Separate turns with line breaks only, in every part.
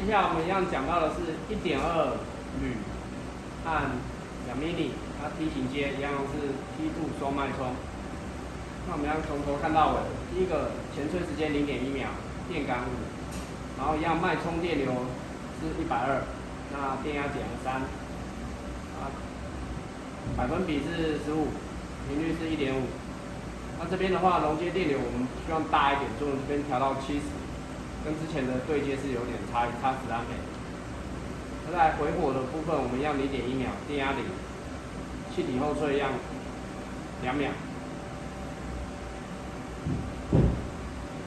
下来我们一样讲到的是1.2铝和2mm，它梯形接一样是梯度双脉冲。那我们要从头看到尾，第一个前吹时间0.1秒，电感5，然后一样脉冲电流是120，那电压减3，百分比是15，频率是1.5。那这边的话，熔接电流我们希望大一点，所以我们这边调到70，跟之前的对接是有点差10安培。那在回火的部分，我们一样0.1秒，电压0，气体后吹一样2秒。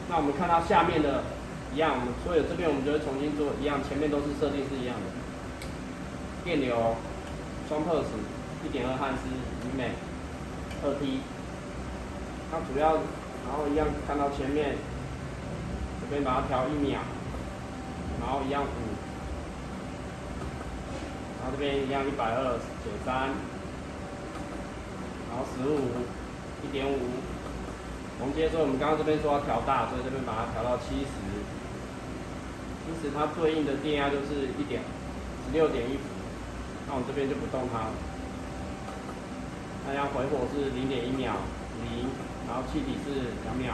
那我们看到下面的一样，我们所有这边我们就会重新做一样，前面都是设定是一样的。电流双特使1.2汉斯以每2T。那主要，然后一样看到前面这边把它调1秒，然后一样5，然后这边一样120减3，然后15，1.5。熔接，所以我们刚刚这边说要调大，所以这边把它调到70，因此它对应的电压就是16.1伏。那我们这边就不动它了。那要回火是0.1秒0，然后气体是2秒。